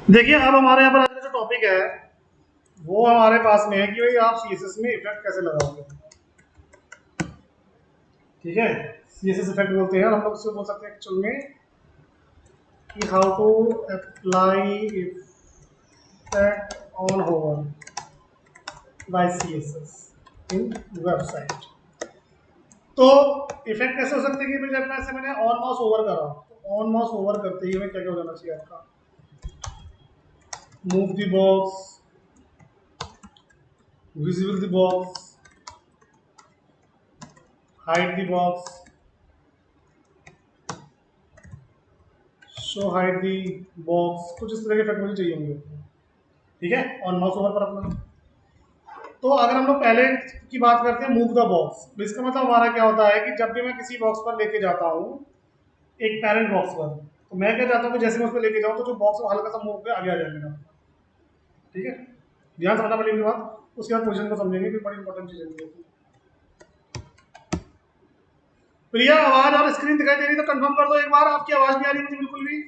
देखिए अब हमारे यहाँ पर आज का जो टॉपिक है वो हमारे पास में है कि भाई आप सीएसएस में इफेक्ट कैसे लगाओगे। ठीक है, सीएसएस इफेक्ट बोलते हैं और हम लोग उसको बोल सकते हैं एक्चुअल में कि how to apply effect on hover by CSS in website. तो इफेक्ट कैसे हो सकते हैं कि जब मैंने ऑन माउस ओवर करा तो ऑन माउस ओवर करते ही हमें क्या क्या हो जाना चाहिए आपका, move the box, visible the box, hide the box, show hide the box, कुछ इस तरह के इफेक्ट मुझे चाहिए होंगे। ठीक है, ऑन माउस ओवर पर अपना। तो अगर हम लोग पहले की बात करते हैं मूव द बॉक्स, तो इसका मतलब हमारा क्या होता है कि जब भी मैं किसी बॉक्स पर लेके जाता हूँ एक पैरेंट बॉक्स पर, तो मैं क्या चाहता हूँ कि जैसे मैं उस पर लेके जाऊँ तो जो बॉक्स है हल्का सा मूव पे आगे आ जाए मेरा। ठीक है, ध्यान समझना पड़ेगी बात, उसके बाद पोजिशन को समझेंगे कि बड़ी इंपॉर्टेंट चीज है। प्रिया आवाज और स्क्रीन दिखाई दे रही तो कंफर्म कर दो एक बार, आपकी आवाज नहीं आ रही मुझे बिल्कुल भी।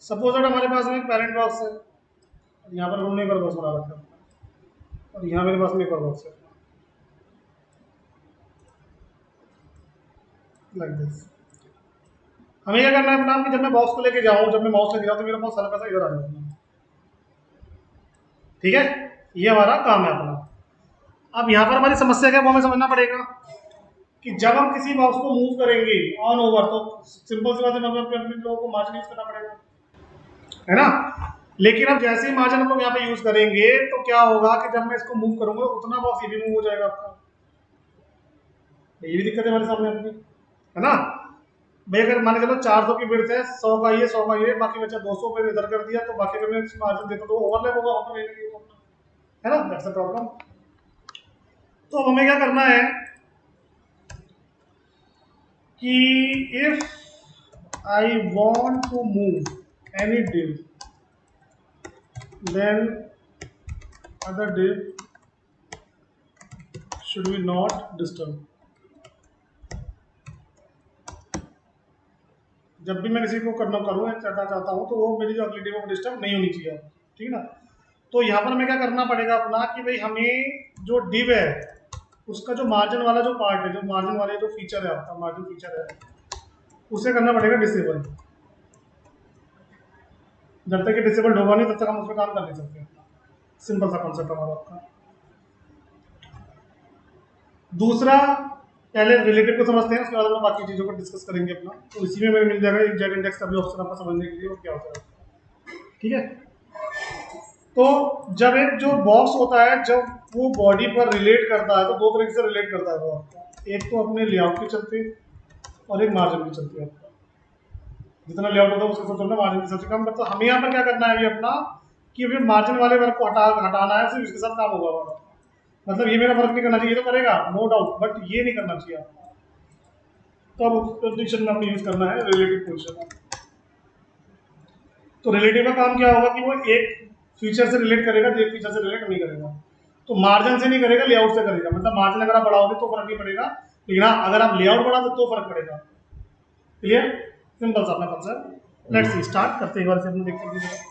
सपोज दैट हमारे पास में एक पेरेंट बॉक्स है, यहाँ पर हमने एक और बॉक्स बना रखा है और यहाँ मेरे पास में एक और बॉक्स है लाइक दिस। हमें क्या करना है अपना कि जब मैं बॉक्स को लेके जाऊँ, जब मैं माउस लेके जाऊँ तो मेरा माउस हल्का सा इधर आ जाए। ठीक है, ये हमारा काम है अपना। अब यहाँ पर हमारी समस्या क्या है वो हमें समझना पड़ेगा कि जब हम किसी बॉक्स को मूव करेंगे ऑन ओवर तो सिंपल सी बात है, हमें अपने लोगों को मार्जिन यूज करना पड़ेगा, है ना। लेकिन अब जैसे ही मार्जिन हम लोग यहाँ पे यूज करेंगे तो क्या होगा कि जब मैं इसको मूव करूंगा उतना बॉक्स ये भी मूव हो जाएगा आपका। ये भी दिक्कत है हमारे सामने अपनी, है ना। भाई अगर मान के चलो 400 की बिड्थ है, 100 का ये 100 का ये, बाकी बचा 200 पे इधर कर दिया, तो बाकी अगर मैं मार्जिन देता तो ओवरलैप होगा वहाँ पर, है ना, दैट्स द प्रॉब्लम। तो अब हमें क्या करना है कि if I want to move any div then other div should be not disturb। जब भी मैं किसी को करना करूँ करना चाहता हूँ तो वो मेरी जो अगली div है वो डिस्टर्ब नहीं होनी चाहिए, ठीक है ना। तो यहाँ पर हमें क्या करना पड़ेगा अपना कि भाई हमें जो div है उसका जो मार्जिन वाला जो पार्ट है, जो मार्जिन वाले जो फीचर है आपका मार्जिन फीचर है, उसे करना पड़ेगा डिसेबल। जब तक ये डिसेबल्ड होगा नहीं तब तक हम उसमें काम कर नहीं सकते। सिंपल सा कॉन्सेप्ट हमारा आपका। दूसरा, पहले रिलेटिव को समझते हैं, उसके बाद हम बाकी चीजों को डिस्कस करेंगे अपना। तो इसी में मेरे मिल जाएगा एक जेड इंडेक्स का भी ऑप्शन आपको समझने के लिए वो क्या होता है। ठीक है, तो जब एक जो बॉक्स होता है जब वो बॉडी पर रिलेट करता है तो दो तरीके से रिलेट करता है वो आपका, एक तो अपने लेआउट के चलते और एक मार्जिन के चलते आपका। जितना लेआउट होता है उसके चलते मार्जिन के सबसे कम। तो हमें यहाँ पर क्या करना है अभी अपना कि अभी मार्जिन वाले वर्क को हटाना है, सिर्फ इसके साथ काम होगा हमारा। मतलब ये मेरा वर्क नहीं करना चाहिए, तो करेगा नो डाउट, बट ये नहीं करना चाहिए आपको। तो अब उस कंडीशन में आपने यूज करना है रिलेटिव पोजिशन। तो रिलेटिव का काम क्या होगा कि वो एक फीचर से रिलेट करेगा, एक फीचर से रिलेट नहीं करेगा। तो मार्जिन से नहीं करेगा, लेआउट से करेगा। मतलब मार्जिन अगर आप बढ़ाओगे तो फर्क नहीं पड़ेगा, लेकिन हाँ अगर आप लेआउट बढ़ा दो तो फर्क पड़ेगा। क्लियर, सिंपल सा अपना कॉन्सेप्ट। लेट्स सी, स्टार्ट करते हैं एक बार से अपने देखते हैं।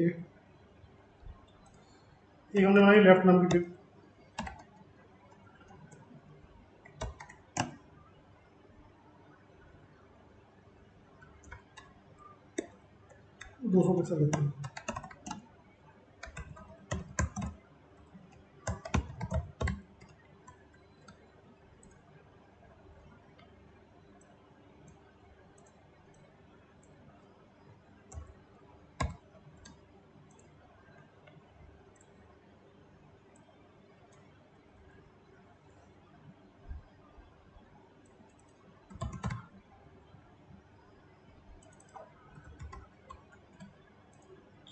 ठीक है, एक हमने बनाई लेफ्ट नाम की ट्रिप। दो सौ पिक्सल लेते हैं।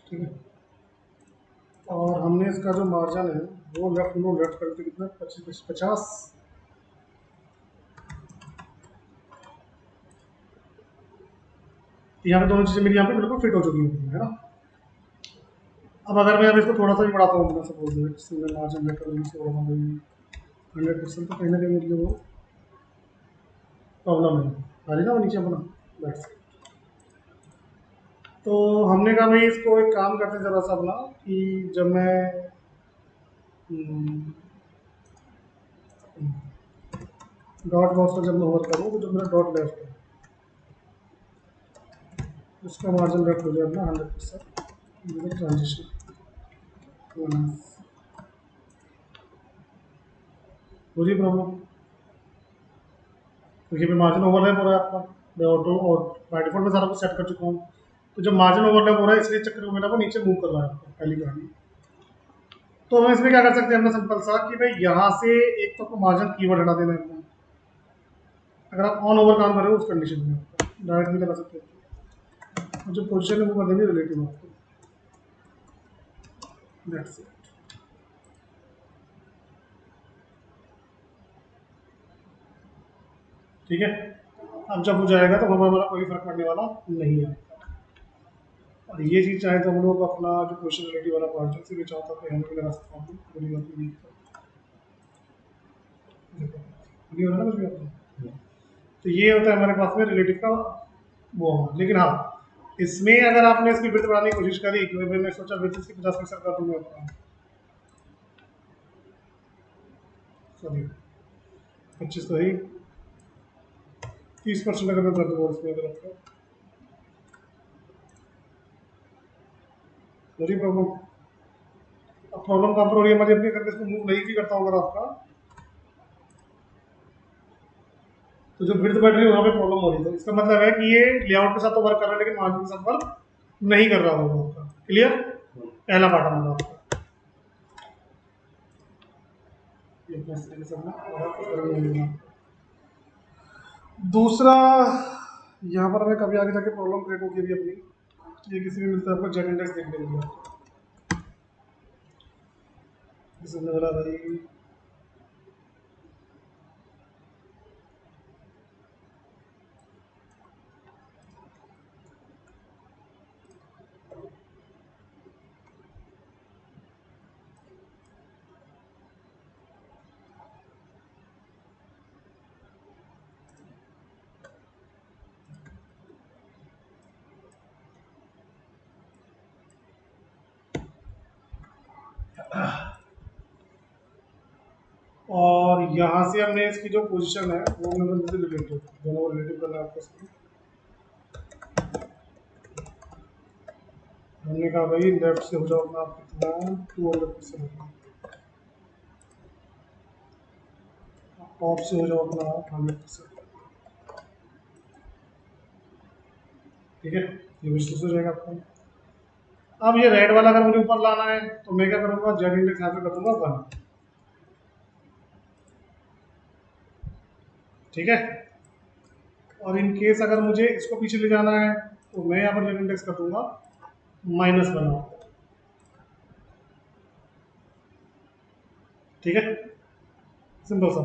ठीक है, और हमने इसका जो मार्जिन है वो लेफ्ट करते कितना, 25 50। यहाँ पे दोनों चीज़ें मेरी यहाँ पे बिल्कुल फिट हो चुकी है ना। अब अगर मैं अब इसको थोड़ा सा भी बढ़ाता हूँ, सपोज सिंगल मार्जिन लेफ्ट कर दूँ, 100% तो कहीं ना कहीं मेरे लिए वो प्रॉब्लम है, आ रही ना वो नीचे अपना। That's it। तो हमने कहा भाई इसको एक काम करते हैं ज़रा सा अपना, कि जब मैं डॉट बॉक्स पर जब मैं ओवर करूँ तो जो मेरा डॉट लेफ्ट है उसका मार्जिन लेफ्ट हो जाए अपना 100%। ट्रांजिशन पूरी प्रॉब्लम, क्योंकि मैं मार्जिन ओवरलैप हो रहा है आपका, मैं ऑटो और बाय डिफॉल्ट में सारा कुछ सेट कर चुका हूँ। तो जब मार्जिन ओवरलैप हो रहा है इसलिए चक्कर में मेरा वो नीचे मूव कर रहा है आपका पहली कहानी। तो हम इसमें क्या कर सकते हैं अपना सिंपल सा, कि भाई यहाँ से एक तो आपको मार्जिन कीवर्ड हटा देना है अपना, अगर आप ऑन ओवर काम कर रहे हो उस कंडीशन में डायरेक्ट भी लगा सकते हो, और जो पोजीशन है वो कर देंगे रिलेटिव आपको। That's it. ठीक है, अब जब हो जाएगा तो हमारा कोई फर्क पड़ने वाला नहीं है। और ये चीज़ चाहे तो हम लोग अपना जो क्वेश्चन रिलेटिव वाला पार्ट है इसे चाहता तो यहाँ भी लगा सकता हूँ, बड़ी बात नहीं है। देखो, ये हो रहा है ना कुछ भी अपना। तो ये होता है हमारे पास में रिलेटिव का वो। लेकिन हाँ, इसमें अगर आपने इसकी विड्थ बढ़ाने की कोशिश करी, क्योंकि मैंने सोचा विड्थ इसकी 50% कर दूंगा अपना, सॉरी 25 तो ही, 30% अगर मैं कर दूंगा उसमें, अगर आपका बड़ी प्रॉब्लम। अब प्रॉब्लम कहाँ पर हो रही है हमारी, अपनी अगर इसको मूव नहीं भी करता हूँ अगर आपका, तो जो विड्थ बढ़ रही है वहाँ पे प्रॉब्लम हो रही है। तो इसका मतलब है कि ये लेआउट के साथ तो वर्क कर रहा है लेकिन मार्जिन के साथ वर्क नहीं कर रहा होगा आपका। क्लियर, पहला पार्ट हमारा आपका ये अपने इस तरीके से अपना और कुछ करने नहीं देना। दूसरा, यहाँ पर हमें कभी आगे जाके प्रॉब्लम क्रिएट होगी भी अपनी, ये किसी भी मिलता है आपको जेड इंडेक्स देखने के लिए, समझ वाला भाई। और यहाँ से हमने इसकी जो पोजीशन है वो हमने बंदे से रिलेटिव, दोनों को रिलेटिव करना है आपको। हमने कहा भाई लेफ्ट से हो जाओ अपना आप कितना 200%, टॉप से हो जाओ अपना 100%। ठीक है, ये विश्लेषण हो जाएगा आपका। अब ये रेड वाला अगर मुझे ऊपर लाना है तो मैं क्या करूँगा, जेड इंडेक्स यहाँ पे कर दूंगा 1। ठीक है, और इन केस अगर मुझे इसको पीछे ले जाना है तो मैं यहाँ पर जेड इंडेक्स कर दूंगा -1। ठीक है, सिंपल सा।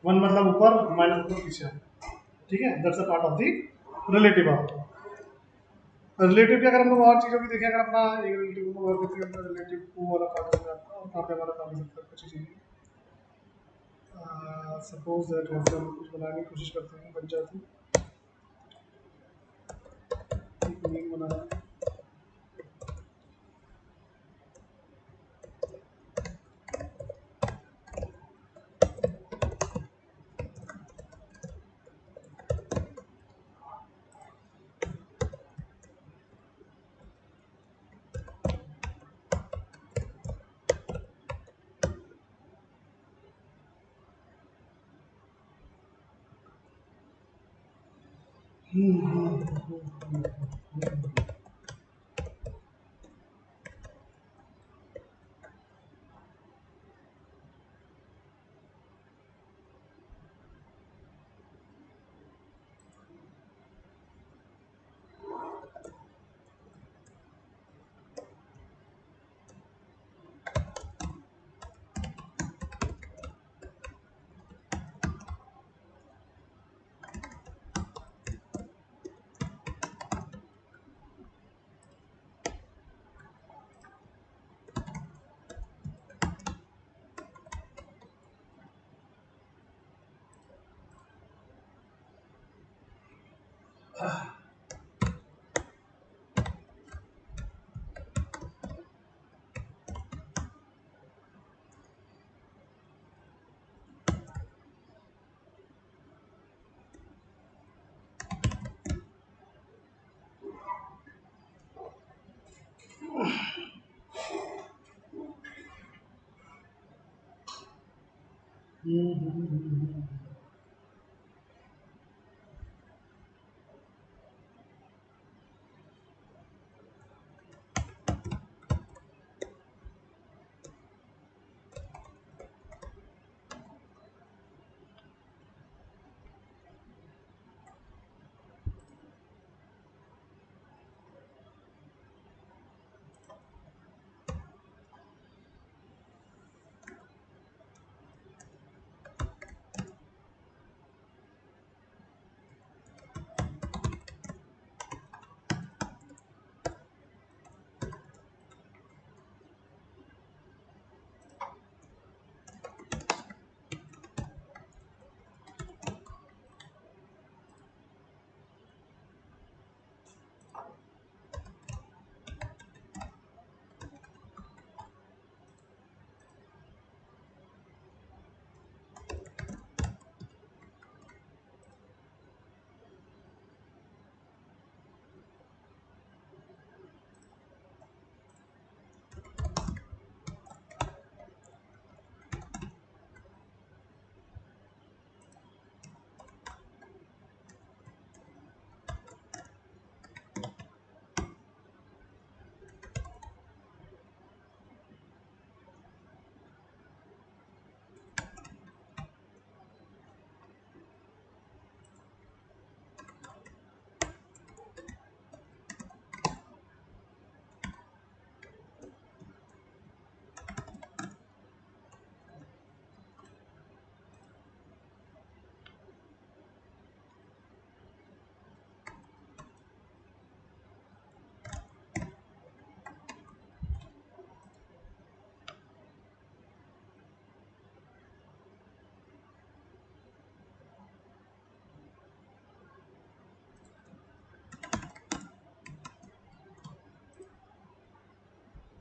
1 मतलब ऊपर, -1 पीछे। ठीक है, that's a part of the relative आपको। रिलेटिव की अगर हम लोग और चीज़ों की देखें, अगर अपना एक रिलेटिव को और देखते हैं, रिलेटिव को वाला पार्ट है आपका, और कहाँ पे हमारा काम है सबसे अच्छी चीज़। सपोज दैट यहाँ से हम कुछ बनाने की कोशिश करते हैं, बन जाती एक मीन बना रहा है।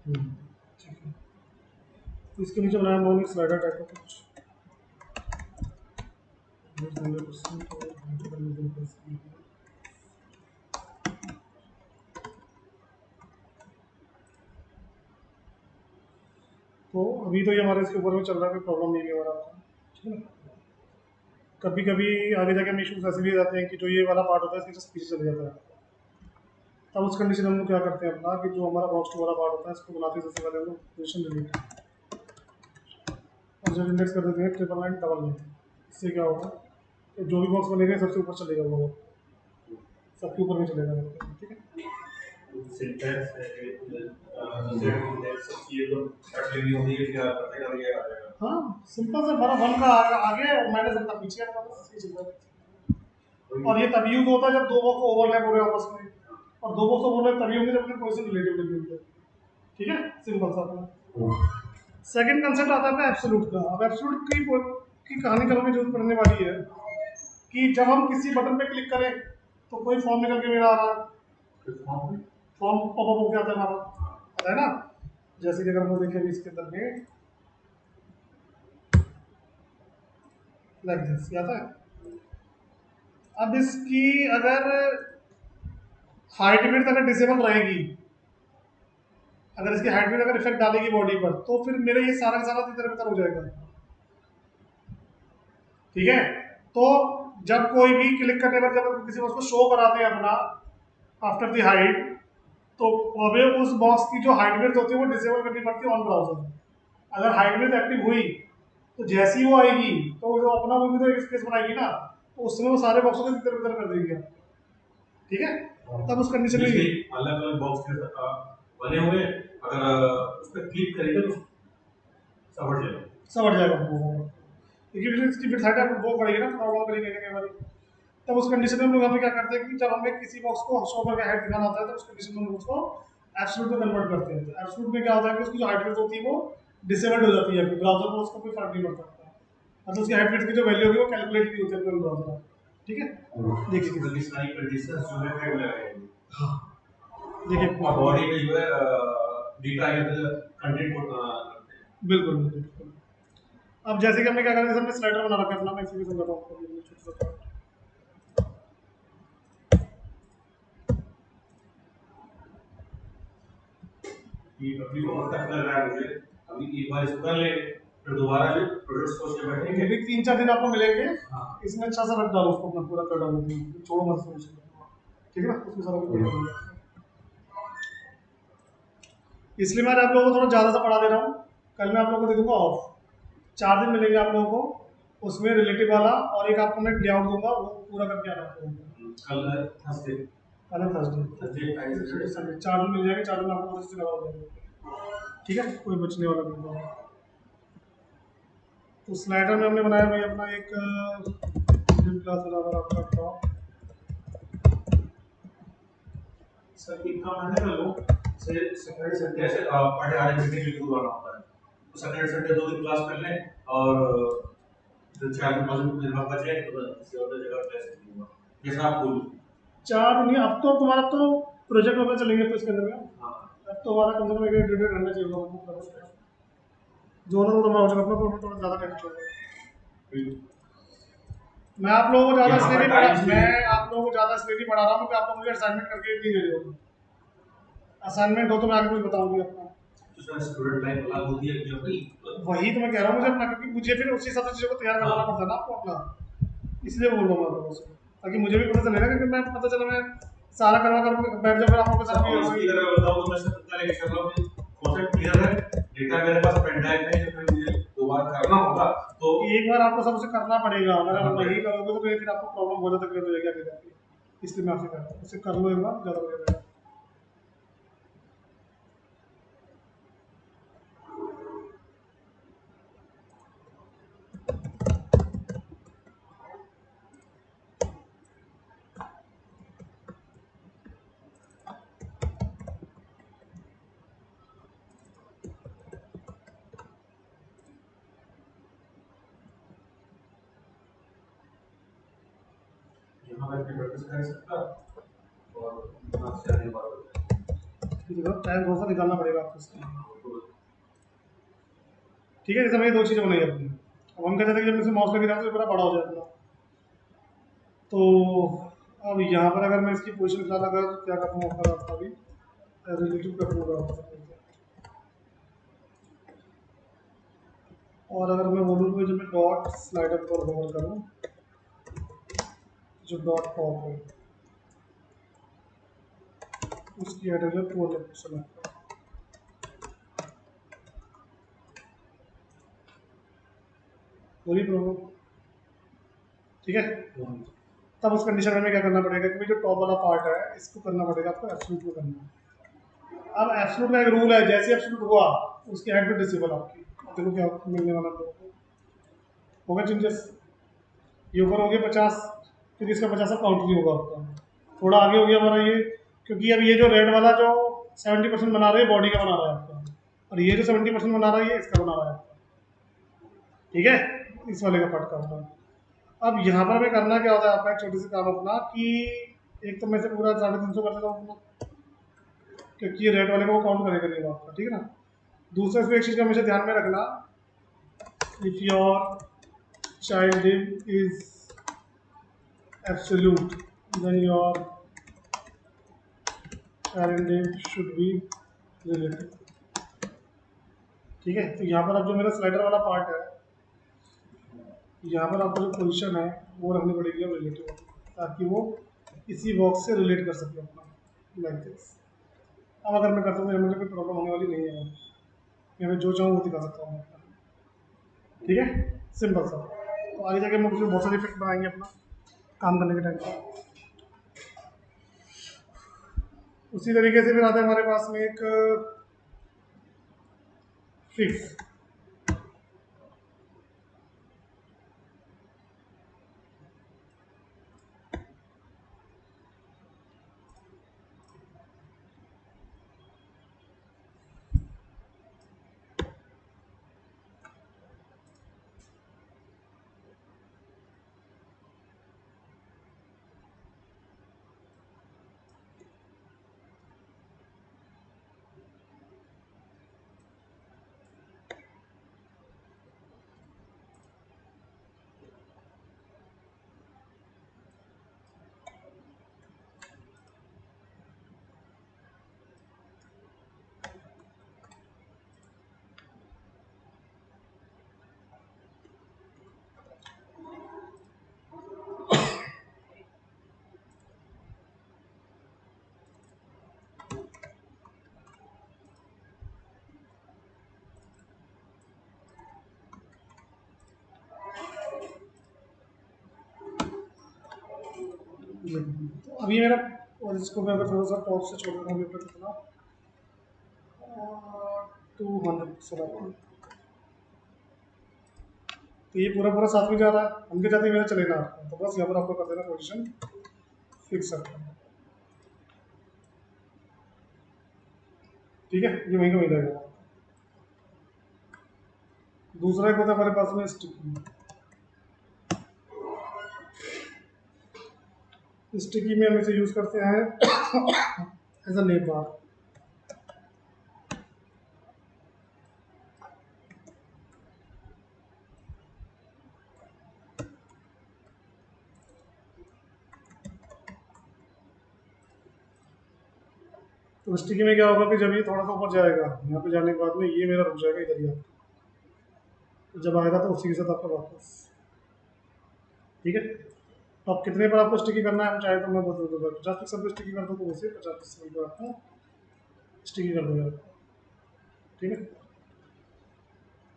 ठीक है, तो इसके नीचे बनाया नॉन स्लाइडर टाइप का कुछ 100% और 100%। तो अभी तो ये हमारे इसके ऊपर में चल रहा है, कोई प्रॉब्लम नहीं है हमारा, ठीक है ना। कभी कभी आगे जाके हम इशूज ऐसे भी आ जाते हैं कि जो ये वाला पार्ट होता है इसके जस्ट पीछे चले जाता है। तब उस कंडीशन में हम लोग क्या करते हैं अपना, कि जो हमारा बॉक्स टू वाला पार्ट होता है इसको बनाते हैं सबसे पहले हम लोग पोजिशन डिलीट, और जब इंडेक्स कर देते हैं 999 इससे क्या होगा कि जो भी बॉक्स बनेगा सबसे ऊपर चलेगा वो, सबके ऊपर में चलेगा, ठीक है। सिंटैक्स है सेट इंडेक्स ये तो स्टार्टिंग में होती है, फिर करते कर ये आ जाएगा। हाँ सिंपल से हमारा वन का आगे और माइनस वन का पीछे का, बस इसकी चलता है। और ये तभी यूज होता है जब दो बॉक्स ओवरलैप हो रहे हैं आपस में, और दो बॉक्स ओवरलैप तभी होंगे जब अपने पोजीशन रिलेटिव लगी होती है, ठीक है, सिंपल सा अपना। सेकंड कंसेप्ट आता है एब्सोल्यूट का। अब एब्सोल्यूट की कहानी कल में जरूरत पड़ने वाली है कि जब हम किसी बटन पे क्लिक करें तो कोई फॉर्म निकल के मेरा आ रहा है, फॉर्म पॉपअप हो गया था हमारा, पता है ना। जैसे कि अगर हम देखें इसके अंदर में लाइक दिस क्या था। अब इसकी अगर हाइट विड्थ अगर डिसेबल रहेगी, अगर इसकी हाइट विड्थ अगर इफेक्ट डालेगी बॉडी पर, तो फिर मेरे ये सारा का सारा इधर उधर हो जाएगा, ठीक है। तो जब कोई भी क्लिक करने पर जब किसी बॉक्स को शो कराते हैं अपना आफ्टर द हाइट, तो हमें उस बॉक्स की जो हाइट विड्थ होती है वो डिसेबल करनी पड़ती है ऑन ब्राउजर। अगर हाइट विड्थ एक्टिव हुई तो जैसी ही वो आएगी तो जो अपना वो भी तो एक स्पेस बनाएगी ना, तो उसमें वो सारे बॉक्सों को तितर बितर कर देगी। ठीक है, तब उस कंडीशन में अलग अलग बॉक्स के बने हुए, अगर उस पर क्लिक करेंगे तो समझ जाएगा क्योंकि इसकी विड्थ हाइट वो बढ़ेगी ना, प्रॉब्लम करेगी कई बार। तब उस कंडीशन में हम लोग यहाँ पे क्या करते हैं कि जब हमें किसी बॉक्स को शो करके हाइट दिखाना होता है तो उस कंडीशन में हम उसको एब्सोल्यूट में कन्वर्ट करते हैं। तो एब्सोल्यूट में क्या होता है कि उसकी जो हाइट विड्थ होती है वो डिसेबल्ड हो जाती है, ब्राउजर को उसको कोई फर्क नहीं पड़ता। मतलब उसकी हाइट विड्थ की जो वैल्यू होगी वो कैलकुलेट नहीं होती है अपने ब्राउजर में। ठीक है, देखिए जल्दी सारी कंडीशंस जो है फाइल में आएंगी। हाँ देखिए बॉडी में जो है डेटा या कंटेंट को करते हैं। बिल्कुल बिल्कुल। अब जैसे कि हमने क्या करा, हमने स्लाइडर बना रखा है अपना, मैं इसी में समझाता हूँ आपको छोटा सा। कि अभी बहुत टफ लग रहा है मुझे, अभी एक बार इसको कर ले फिर दोबारा जो प्रोडक्ट्स सोच के बैठेंगे। अभी 3-4 दिन आपको मिलेंगे। हाँ। इसमें अच्छा सा रख डालो उसको अपना पूरा कर डालो, छोड़ो मत सोच। ठीक है ना, उसमें सारा कुछ कर डालो। इसलिए मैं आप लोगों को थोड़ा ज़्यादा सा पढ़ा दे रहा हूँ। कल मैं आप लोगों को दे दूंगा ऑफ, 4 दिन मिलेंगे आप लोगों को, उसमें रिलेटिव वाला और एक आपको मैं लेआउट दूंगा, वो पूरा करके आना आपको। कल थर्सडे, कल थर्सडे, थर्सडे फ्राइडे संडे, 4 दिन मिल जाएंगे। 4 दिन आपको मदद से करवा देंगे। ठीक है, कोई बचने वाला नहीं है। तो स्लाइडर में हमने बनाया भाई अपना एक क्लास बराबर आपका टॉप। सर एक काम है ना लोग से सैटरडे संडे ऐसे पढ़े आ रहे मीटिंग लिख वाला होता है, तो सैटरडे संडे 2 दिन क्लास कर लें और फिर 4 दिन बाद दिन बाद बचे तो किसी और जगह क्लास करूंगा जैसा आप बोलो। 4 दिन अब तो तुम्हारा तो प्रोजेक्ट वगैरह चलेंगे तो इसके अंदर में। हाँ अब तो हमारा कम से कम एक डेढ़ घंटा चाहिए होगा जो ना, तो तुम्हारा हो जाएगा अपना, तो थोड़ा ज़्यादा टाइम चलेगा। मैं आप लोगों को ज़्यादा इसलिए नहीं पढ़ा, मैं आप लोगों को ज़्यादा इसलिए नहीं पढ़ा रहा हूँ कि आप लोग मुझे असाइनमेंट करके नहीं दे रहे हो। असाइनमेंट हो तो मैं आगे कुछ बताऊंगी अपना, स्टूडेंट लाइफ अलग होती है कि अपनी, वही तो मैं कह रहा हूँ मुझे अपना, क्योंकि मुझे फिर उसी हिसाब से चीज़ों को तैयार करवाना पड़ता है ना आपको अपना, इसलिए बोल रहा हूँ मैं आप लोगों से, ताकि मुझे भी पता चले ना, क्योंकि मैं पता चला मैं सारा करवा कर बैठ जाऊँ फिर आप लोगों के साथ भी इसकी अगर बताऊं तो मैं सब पता लेके चल रहा हूं कॉन्सेप्ट क्लियर है, डेटा मेरे पास पेन ड्राइव है, जो फिर मुझे दोबारा करना होगा तो एक बार आपको सबसे करना पड़ेगा। अगर आप नहीं करोगे तो फिर आपको प्रॉब्लम बहुत ज़्यादा क्रिएट हो जाएगी आगे जाके। इसलिए मैं आपसे कह रहा हूँ उसे कर लो एक बार, ज़्यादा बढ़िया। यहाँ मैं अपनी प्रैक्टिस कर सकता और आपसे आगे बात टाइम थोड़ा सा निकालना पड़ेगा आपको इसके लिए। ठीक है, जैसे मैंने 2 चीज़ें बनाई अपनी। अब हम कहते थे कि जब इसमें माउस लगे जाता है तो बड़ा बड़ा हो जाता है। तो अब यहाँ पर अगर मैं इसकी पोजीशन फिलहाल अगर क्या करता हूँ आपका रास्ता भी रिलेटिव कर दूँगा, और अगर मैं बोलूँ कि जब मैं डॉट स्लाइडर पर होल्ड करूँ, जो डॉट टॉप है उसकी हाइट हो जाए 200 पिक्सल। पूरी प्रॉब्लम ठीक है। तब उस कंडीशन में हमें क्या करना पड़ेगा कि जो टॉप वाला पार्ट है इसको करना पड़ेगा आपको एब्सोल्यूट में करना। अब एब्सोल्यूट का एक रूल है, जैसे एब्सोल्यूट हुआ उसकी हाइट भी डिसेबल आपकी। अब देखो क्या मिलने वाला लोगों को होगा चेंजेस। ये ऊपर हो गया 50, क्योंकि इसका 50 काउंट नहीं होगा आपका। थोड़ा आगे हो गया हमारा ये, क्योंकि अब ये जो रेड वाला जो 70% बना रहा है बॉडी का बना रहा है आपका, और ये जो 70% बना रहा है ये इसका बना रहा है आपका। ठीक है, इस वाले का पार्ट का होगा। अब यहाँ पर हमें करना क्या होता है आपका एक छोटी सी काम अपना, कि एक तो मैं से पूरा 350 कर देता हूँ अपना, क्योंकि ये रेड वाले को काउंट करेगा नहीं वो आपका। ठीक है ना, दूसरा इसमें एक चीज़ का हमेशा ध्यान में रखना, if your child is absolute then your parent name should be relative। ठीक है, तो यहाँ पर अब जो मेरा स्लाइडर वाला पार्ट है यहाँ पर आपको जो पोजीशन है वो रखनी पड़ेगी अब रिलेटिव, ताकि वो इसी बॉक्स से रिलेट कर सके अपना लाइक दिस। अब अगर मैं करता हूँ तो मुझे कोई प्रॉब्लम होने वाली नहीं है, यहाँ पे जो चाहूँ वो दिखा सकता हूँ मैं अपना। ठीक है, सिंपल सा। तो आगे जाके हम लोग बहुत सारे इफेक्ट बनाएंगे अपना काम करने के टाइम पर। उसी तरीके से फिर आता है हमारे पास में एक फिक्स। तो अभी मेरा, और इसको मैं अगर थोड़ा सा टॉप से छोड़ देता हूँ ऊपर कितना 200 तो ये पूरा पूरा साथ में जा रहा है, उनके जाते मेरा चले ना। तो बस यहाँ पर आपको कर देना पोजीशन फिक्स रखना। ठीक है, ये वहीं का वहीं रहेगा। दूसरा एक होता है हमारे पास में स्टिकी। स्टिकी में हम इसे यूज करते हैं एज अ नेम बार। तो स्टिकी में क्या होगा कि जब ये थोड़ा सा ऊपर जाएगा, यहाँ पे जाने के बाद में ये मेरा रुक जाएगा इधर ही आपका। तो जब आएगा तो उसी के साथ आपका वापस। ठीक है, तो आप कितने पर आपको स्टिकी करना है, हम चाहे तो मैं बता दूंगा 50% पर स्टिकी कर दो, तो उसे 50% पर आपको स्टिकी कर दूंगा। ठीक है,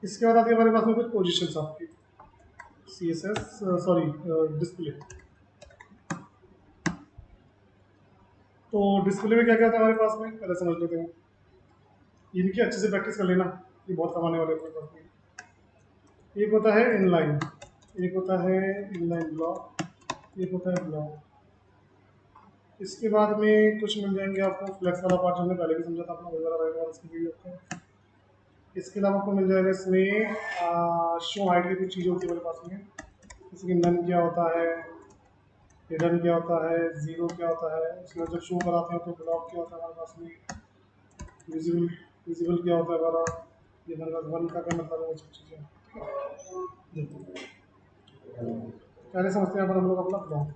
इसके बाद आती है हमारे पास में कुछ पोजिशन आपकी C S S, sorry display. तो डिस्प्ले में क्या क्या था हमारे पास में, पहले समझ लेते हैं। इनकी अच्छे से प्रैक्टिस कर लेना, ये बहुत कमाने वाले अपने पास में। एक होता है इनलाइन, एक होता है इनलाइन ब्लॉक, एक होता है ब्लॉक। इसके बाद में कुछ मिल जाएंगे आपको फ्लेक्स वाला पार्ट, जो हमने पहले भी समझा था अपना, वगैरह रहेगा इसकी वीडियो का। इसके अलावा आपको मिल जाएगा इसमें शो हाइट की कुछ चीज़ें होती है हमारे पास में, जैसे कि नन क्या होता है, हिडन क्या होता है, जीरो क्या होता है। उसमें जब शो कराते हैं तो ब्लॉक क्या होता है हमारे पास में, विजिबल, विजिबल क्या होता है हमारा, ये हमारे पास वन का क्या मतलब है, वो सब चीज़ें पहले समझते हैं पर हम लोग अपना ब्लॉक।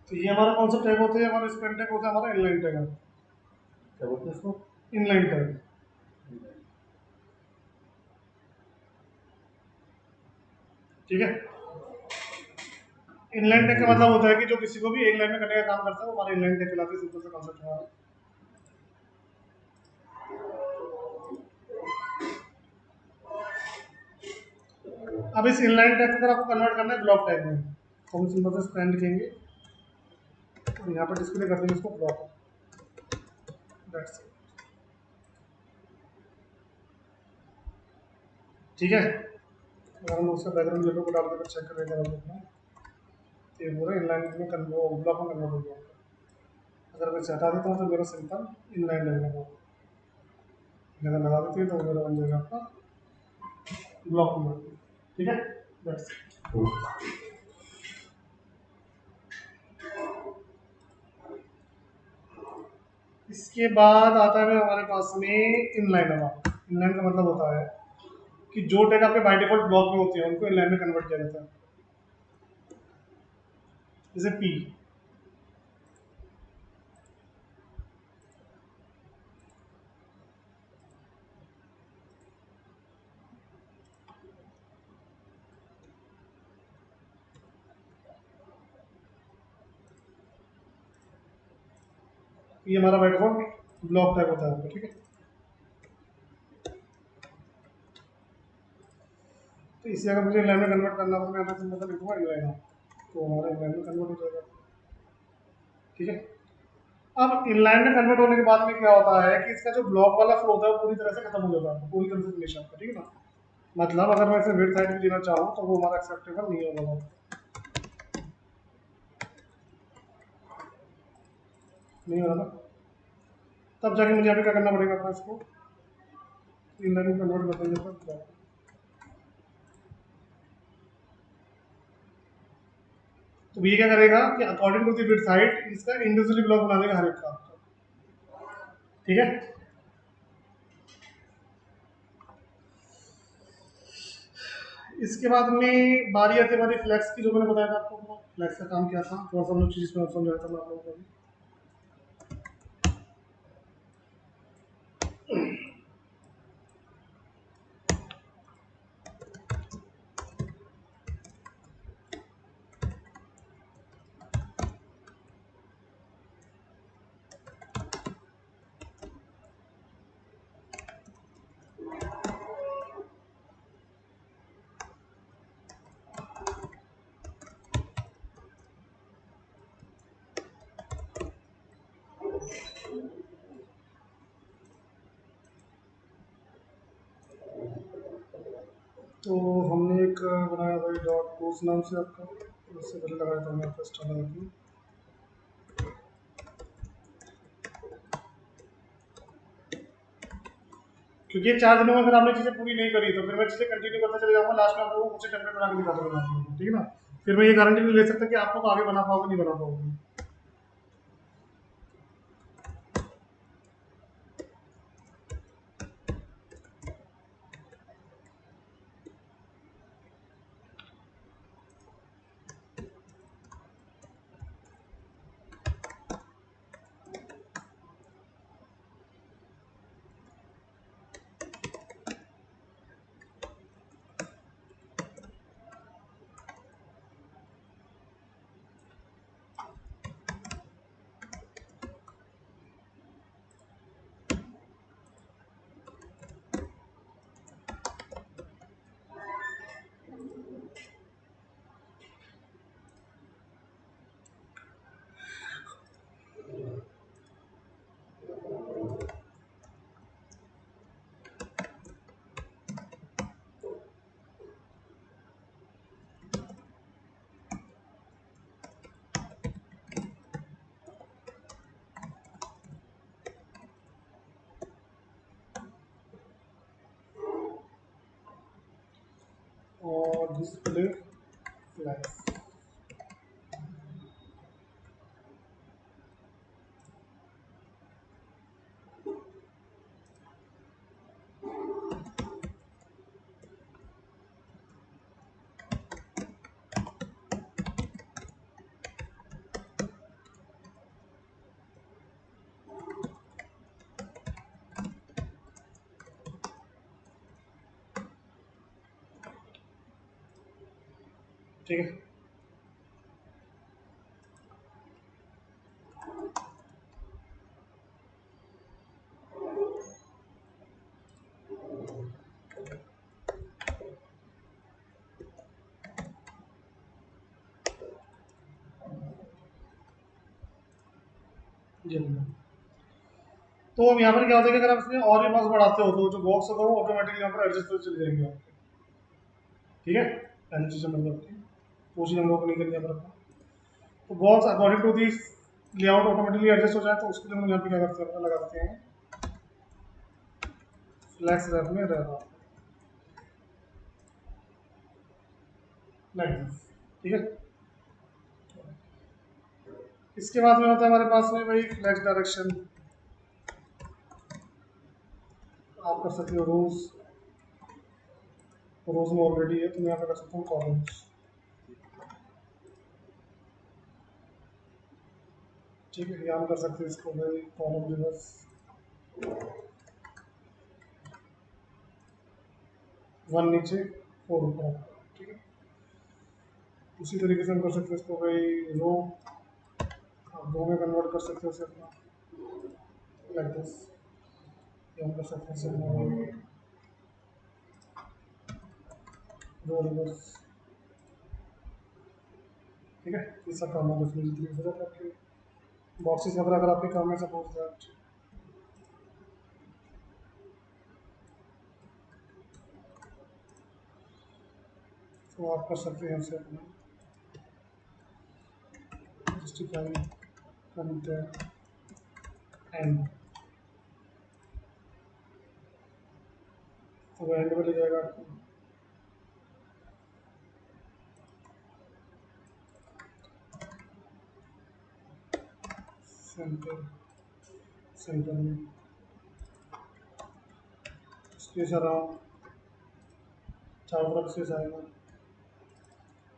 तो ये हमारा कौन सा टैग होता है, हमारा स्पेल टैग होता है हमारा इनलाइन टैग। क्या बोलते हैं इसको, इनलाइन टैग। ठीक है, इनलाइन टैग का मतलब होता है कि जो किसी को भी एक लाइन में करने का काम करता है वो हमारा इनलाइन टैग कहलाता है। सिंपल सा कॉन्सेप्ट हमारा। अब इस इनलाइन टैग को अगर आपको कन्वर्ट करना है ब्लॉक टैग में, तो हम सिंपल से स्पेल लिखेंगे और यहाँ पर डिस्प्ले कर देंगे इसको ब्लॉक। That's it. ठीक है, अगर हम उसका बैकग्राउंड येलो को डाल कर चेक करेंगे हम अपना, तो ये पूरा इनलाइन में ब्लॉक में कन्वर्ट हो जाएगा। अगर मैं हटा देता हूँ तो मेरा सिंपल इनलाइन रहेगा। अगर लगा देते हैं तो मेरा बन जाएगा आपका ब्लॉक में। ठीक है, बस। इसके बाद आता है हमारे पास में इनलाइन। इनलाइन का मतलब होता है कि जो टैग आपके बाय डिफॉल्ट ब्लॉक में होते हैं उनको इनलाइन में कन्वर्ट किया जाता है। जैसे पी, ये हमारा बाय डिफॉल्ट ब्लॉक टैग होता है। ठीक है, तो इसे अगर मुझे इनलाइन में कन्वर्ट करना हो तो मैं यहाँ पे मतलब लिखूंगा इनलाइन, तो हमारा इनलाइन में कन्वर्ट हो जाएगा। ठीक है, अब इनलाइन में कन्वर्ट होने के बाद में क्या होता है कि इसका जो ब्लॉक वाला फ्लो होता है वो पूरी तरह से खत्म हो जाता है, पूरी तरह से फिनिश आपका। ठीक है ना, मतलब अगर मैं इसे विड्थ हाइट भी देना चाहूँ तो वो हमारा एक्सेप्टेबल नहीं होगा, नहीं होगा ना। तब जाके मुझे यहाँ पे क्या करना पड़ेगा अपना, इसको इनलाइन में कन्वर्ट कर देंगे तो तो ये क्या करेगा कि according to the width height इसका इंडिविजुअली ब्लॉक बना देगा हर एक का। ठीक है, इसके बाद में बारी आती है हमारी फ्लैक्स की, जो मैंने बताया था आपको। फ्लैक्स का काम क्या था, थोड़ा सा हम लोग चीज में समझाया था मैं आप लोगों को भी। तो हमने एक बनाया था डॉट कोर्स नाम से आपका, उससे पहले लगाया था मैं फर्स्ट लगा के। क्योंकि ये 4 दिनों में अगर आपने चीज़ें पूरी नहीं करी तो फिर मैं चीज़ें कंटिन्यू करता चले जाऊंगा, लास्ट में आप लोगों को कुछ टेम्पलेट बना के दिखा दूंगा आप लोगों को। ठीक है ना, फिर मैं ये गारंटी नहीं ले सकता कि आप लोग आगे बना पाओगे नहीं बना पाओगे। और डिस्प्ले फ्लैक्स, ठीक है। जी, तो अब यहाँ पर क्या होता है कि अगर आप इसमें और भी बॉक्स बढ़ाते हो तो जो बॉक्स होगा वो ऑटोमेटिकली यहाँ पर एडजस्ट होते चले जाएंगे आपके। ठीक है, पहली चीज़ समझ रखी है, वो चीज़ हम लोग को नहीं करनी है अपना। तो balls according to this layout automatically adjust हो जाए, तो उसके लिए हम यहाँ पे क्या करते हैं, अपना लगा देते हैं फ्लैक्स रैप में रहना, लाइक दिस, ठीक है। इसके बाद में होता है हमारे पास में भाई फ्लैक्स डायरेक्शन, आप कर सकते हो रोज, रोज में ऑलरेडी है तो मैं यहाँ पे कर सकता हूँ कॉलम्स, ठीक है। यहाँ कर सकते हैं इसको भाई कॉलम रिवर्स, 1 नीचे 4 ऊपर, ठीक है। उसी तरीके से हम कर सकते हैं इसको भाई रो, आप रो में कन्वर्ट कर सकते हो इसे अपना, लाइक दिस। ये हम कर सकते हैं इसे रो रिवर्स, ठीक है। ये सब काम है डेफिनेटली, आपके बॉक्सेस वगैरह अगर आपके काम में सपोज दैट, तो आप कर सकते हैं इसे अपना जस्टिफाई कंटेंट एंड, तो एंड में ले जाएगा आपको, सेंटर, सेंटर में स्पेस अराउंड, चारों तरफ स्पेस आएगा,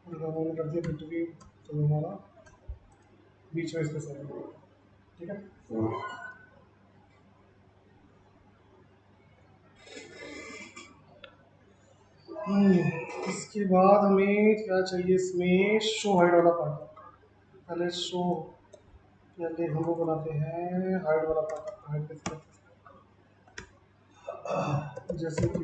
और हम कर दिया बिटवीन, तो हमारा बीच में स्पेस आएगा, ठीक है। इसके बाद हमें क्या चाहिए, इसमें शो हाइड वाला पार्ट, पहले शो, पहले हम लोग बनाते हैं हाइड वाला पार्ट, हाइड कैसे करते हैं, जैसे कि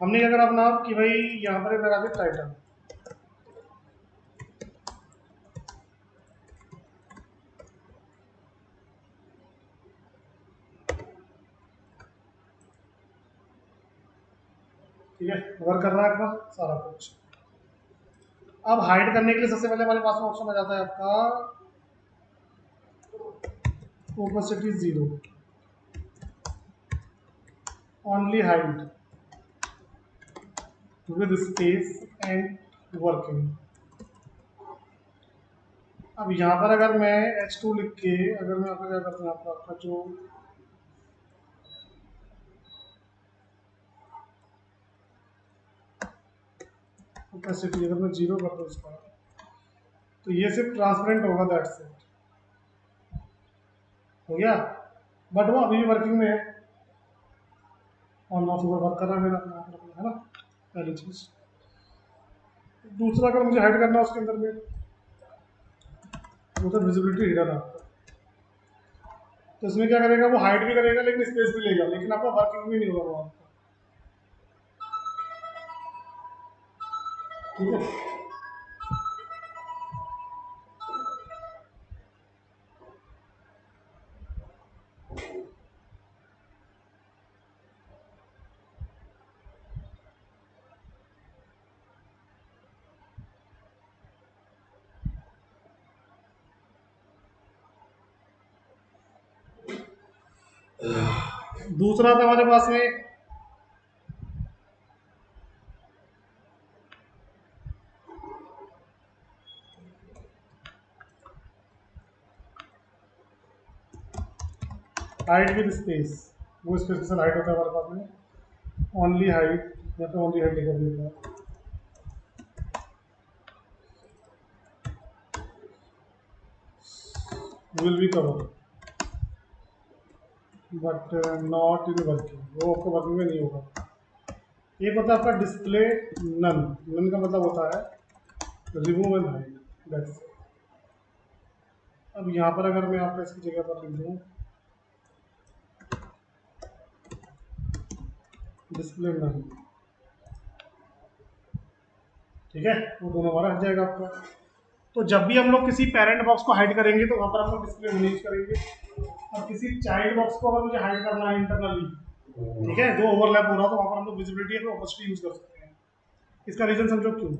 हमने क्या करा अपना कि भाई यहाँ पर लगा दिया टाइटल, ठीक है, वर्क कर रहा है अपना सारा कुछ। अब हाइड करने के लिए सबसे पहले हमारे पास में ऑप्शन आ जाता है आपका opacity 0, only hide with space and working. अब यहाँ पर अगर मैं H2 लिख के, अगर मैं आपका क्या करता हूँ, आपका जो ओपेसिटी अगर मैं 0 कर दूँ इसका, तो ये सिर्फ ट्रांसपेरेंट होगा, दैट्स इट, हो गया। बट वो अभी भी वर्किंग में है, ऑन ऑफ वर्क कर रहा है मेरा अपना, है ना, पहली चीज़। दूसरा अगर मुझे हाइड करना है उसके अंदर में, वो तो विजिबिलिटी हिडन है आपका, तो इसमें क्या करेगा, वो हाइड भी करेगा लेकिन स्पेस भी लेगा, लेकिन आपका वर्किंग भी नहीं होगा वो आपका, ठीक है। दूसरा था हमारे पास में हाइड विद स्पेस, वो स्पेसिफिक हाइड होता है हमारे पास में, ओनली हाइड, या तो ओनली हाइड कर देता है, will be cover but not in working, वो आपको वर्किंग में नहीं होगा। एक होता है आपका डिस्प्ले नन, नन का मतलब होता है रिमूव एंड हाइड, दैट्स। अब यहाँ पर अगर मैं आपको इसकी जगह पर लिख दूँ डिस्प्ले नन, ठीक है, वो दोनों हमारा हट जाएगा आपका। तो जब भी हम लोग किसी पेरेंट बॉक्स को हाइड करेंगे तो वहाँ पर हम लोग डिस्प्ले नन यूज करेंगे, और किसी चाइल्ड बॉक्स को अगर मुझे हाइड करना है इंटरनली, ठीक है, जो ओवरलैप हो रहा है, तो वहाँ पर हम लोग विजिबिलिटी या ऑपोसिटी यूज कर सकते हैं। इसका रीजन समझो क्यों।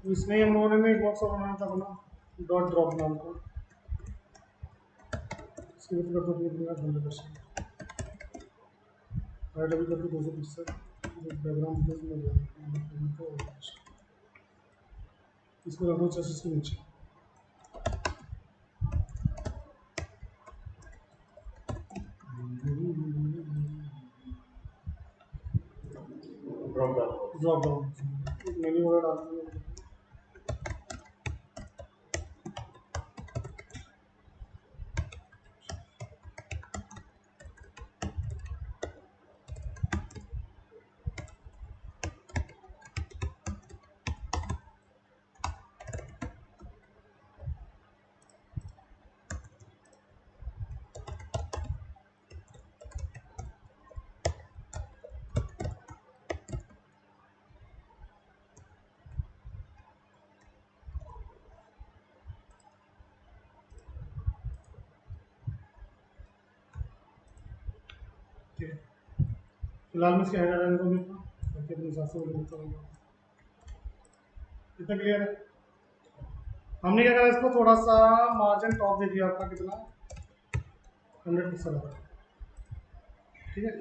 इसमें हम लोगों ने एक बॉक्स और बनाया था अपना डॉट ड्रॉप नाम का, इसकी विड्थ कर दो 100%, हाइट अभी कर दो 200%, बैकग्राउंड इसको रखो 86 के नीचे। Drop down. Drop down menu वगैरह डाल दो। ठीक है, फिलहाल मैं इसकी हाइट रहने दूंगी ताकि अपने हिसाब से वो लिखता रहूँगा। इतना क्लियर है। हमने क्या करा, इसको थोड़ा सा मार्जिन टॉप दे दिया आपका, कितना 100 पिक्सल है, ठीक है,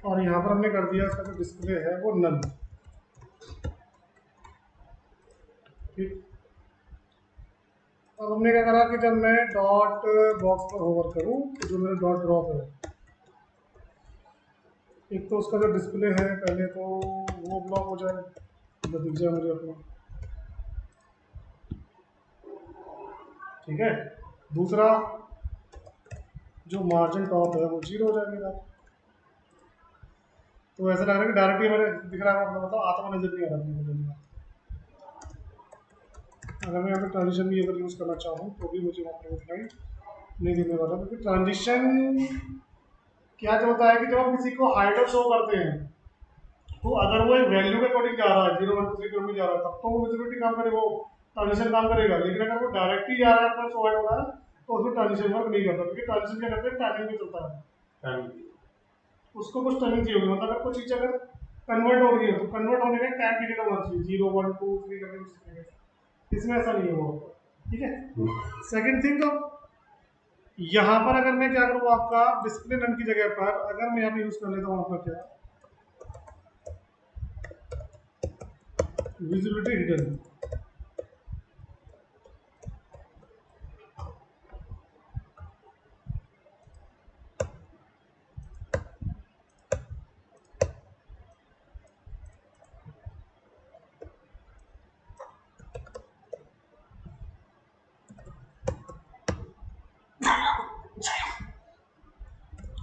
और यहाँ पर हमने कर दिया इसका जो डिस्प्ले है वो नल, ठीक। अब हमने क्या करा कि जब मैं डॉट बॉक्स पर होवर करूँ तो जो मेरा डॉट ड्रॉप है, एक तो उसका जो डिस्प्ले है पहले तो वो ब्लॉक हो जाए, मतलब दिख जाए मुझे अपना, ठीक है। दूसरा जो मार्जिन टॉप है वो 0 हो जाए मेरा, तो ऐसा लग रहा है कि डायरेक्टली मेरे दिख रहा है, मतलब आत्मा नजर नहीं आ रहा मुझे। अगर मैं यहाँ पे ट्रांजिशन भी अगर यूज़ करना चाहूँ तो भी मुझे वहाँ पर दिखाई नहीं देने वाला, क्योंकि ट्रांजिशन क्या जो होता है कि जब हम किसी को हाइड और शो करते हैं तो अगर वो एक वैल्यू के अकॉर्डिंग जा रहा है 0 1 2 3 4 में जा रहा है तब तो वो विजिबिलिटी काम करेगा, वो ट्रांजिशन काम करेगा। लेकिन अगर वो डायरेक्टली जा रहा है अपना शो हाइड हो रहा है तो उसमें ट्रांजिशन वर्क नहीं करता, क्योंकि ट्रांजिशन क्या करते हैं टाइमिंग में चलता है, उसको कुछ टाइमिंग चाहिए होगी, मतलब अगर कोई चीज़ अगर कन्वर्ट हो रही है तो कन्वर्ट होने का टाइम पीरियड होना चाहिए 0 1 2 3 करके, इसमें ऐसा नहीं है वो, ठीक है। सेकंड थिंग, तो यहाँ पर अगर मैं क्या करूँ, आपका डिस्प्ले नन की जगह पर अगर मैं यहाँ पे यूज कर लेता हूँ आपका क्या visibility hidden,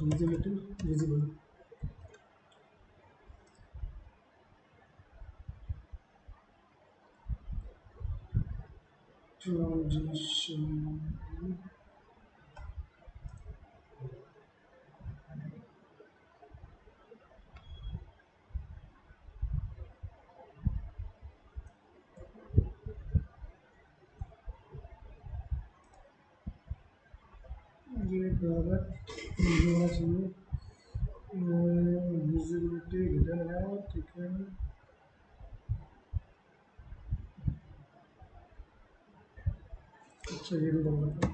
visibility visible, transition ये बराबर ये होना चाहिए विजिबिलिटी हिडन है ठीक है अच्छा ये भी बंद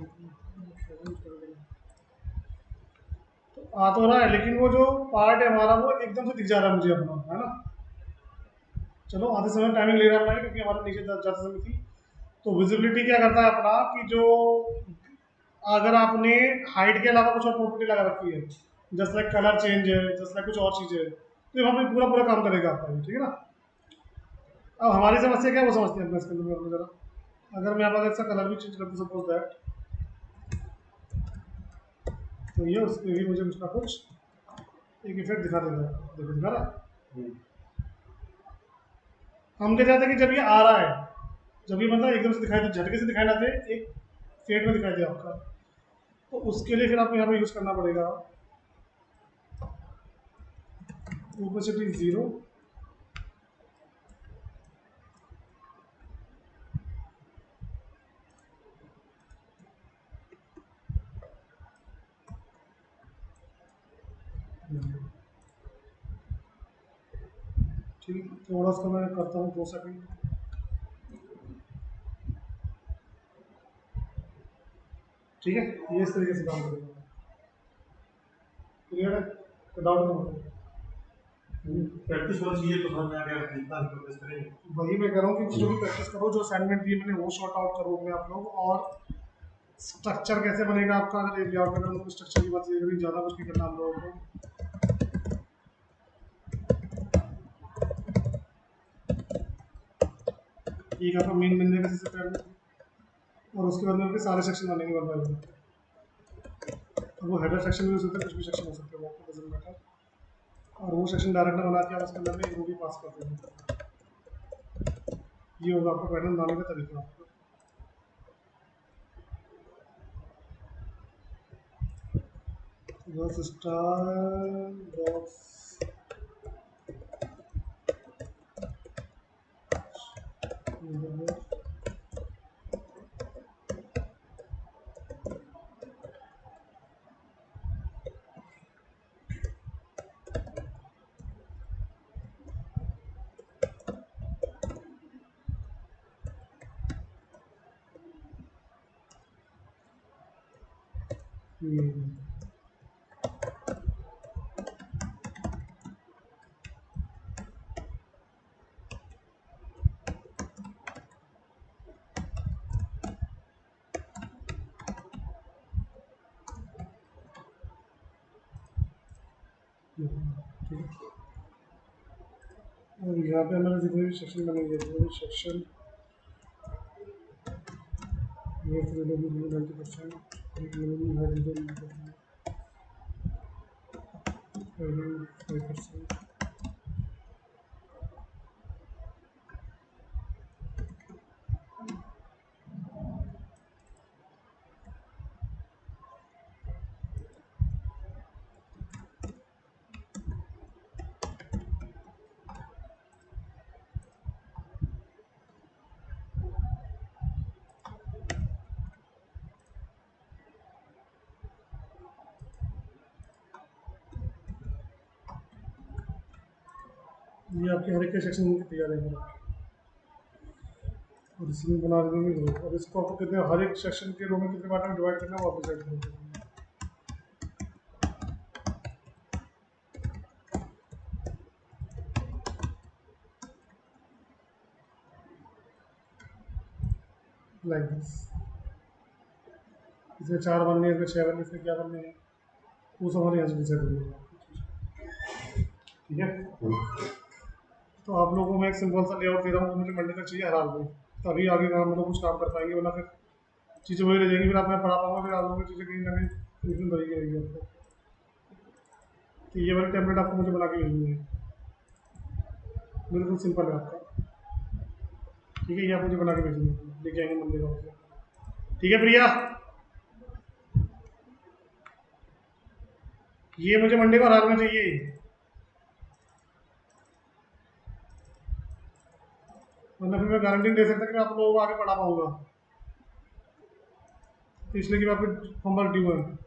तो आ तो रहा है लेकिन वो जो पार्ट है हमारा वो एकदम से दिख जा रहा है मुझे अपना है ना चलो आधे समय टाइमिंग ले रहा है क्योंकि हमारे नीचे जाते समय थी तो विजिबिलिटी क्या करता है अपना कि जो अगर आपने हाइट के अलावा कुछ और प्रॉपर्टी लगा रखी है जस्ट लाइक कलर चेंज है जस्ट लाइक कुछ और चीज़ें है तो ये वहाँ पे पूरा पूरा काम करेगा आपका ये, ठीक है ना अब हमारी समस्या क्या है वो समझते हैं अपने इसके अंदर में जरा अगर मैं अगर इसका कलर भी चेंज करता सपोज दैट तो ये उसके भी मुझे कुछ ना कुछ एक इफेक्ट दिखा देगा देखो दिखा रहा है हम क्या चाहते हैं कि जब ये आ रहा है जब ये मतलब एकदम से दिखाई दे झटके से दिखाई ना दे एक फेड में दिखाई दे आपका तो उसके लिए फिर आपको यहाँ पे यूज़ करना पड़ेगा ओपेसिटी 0 ठीक थोड़ा सा मैं करता हूँ 2 सेकंड ठीक है ये इस तरीके से काम करेगा क्लियर है तो डाउट नहीं प्रैक्टिस होनी चाहिए तो समझ में आ गया जितना भी प्रैक्टिस करेंगे वही मैं कह रहा हूँ कि जो भी प्रैक्टिस करो जो असाइनमेंट दिए मैंने वो शॉर्ट आउट करोगे आप लोग और स्ट्रक्चर कैसे बनेगा आपका अगर एक लेआउट में तो स्ट्रक्चर की बात करें ज़्यादा कुछ नहीं करना हम लोगों को एक आपका मेन बन जाएगा सबसे पहले और उसके बाद में आपके सारे सेक्शन बनेंगे वन बाय वन अब वो हेडर सेक्शन भी हो सकता है कुछ भी सेक्शन हो सकता है वो आपको डजंट मैटर और वो सेक्शन डायरेक्ट बना के आप उसके अंदर में वो भी पास कर देंगे ये होगा आपका पैटर्न बनाने का तरीका बस स्टार बॉक्स और यहाँ पे हमारे जितने भी सेक्शन बनेंगे जितने भी सेक्शन ये 90% एक लेवल हाइड्रोजन 5%। ये आपके हर एक के सेक्शन की तैयार है और इसी में बना देंगे रो और इसको आपको कितने हर एक सेक्शन के रो में कितने पार्ट में डिवाइड करना है वो आपको सेट कर देंगे लाइक दिस इसमें 4 बनने हैं इसमें 6 बनने इसमें क्या बनने हैं वो सब हमारे यहाँ से डिसाइड हो जाएगा ठीक है तो आप लोगों को मैं एक सिंपल सा लेआउट दे रहा हूँ मुझे मंडे तक चाहिए हर हाल में तभी आगे काम मतलब कुछ काम कर पाएंगे वरना फिर चीज़ें वही रह जाएंगी फिर आप मैं पढ़ा पाऊंगा फिर आप लोगों की चीज़ें कहीं ना कहीं कंफ्यूजन रहेगी रहेगी आपको तो ये वाली टेम्पलेट आपको मुझे बना के भेजनी है बिल्कुल सिंपल है आपका ठीक है, ये आप मुझे बना के भेजिए, लेके आएंगे मंडे का ऑफिस। ठीक है प्रिया, ये मुझे मंडे को रात में चाहिए, वरना फिर मैं गारंटी नहीं दे सकता कि मैं आप लोगों को आगे पढ़ा पाऊंगा, तो इसलिए कि मैं आपके फॉर्म भर ड्यू है।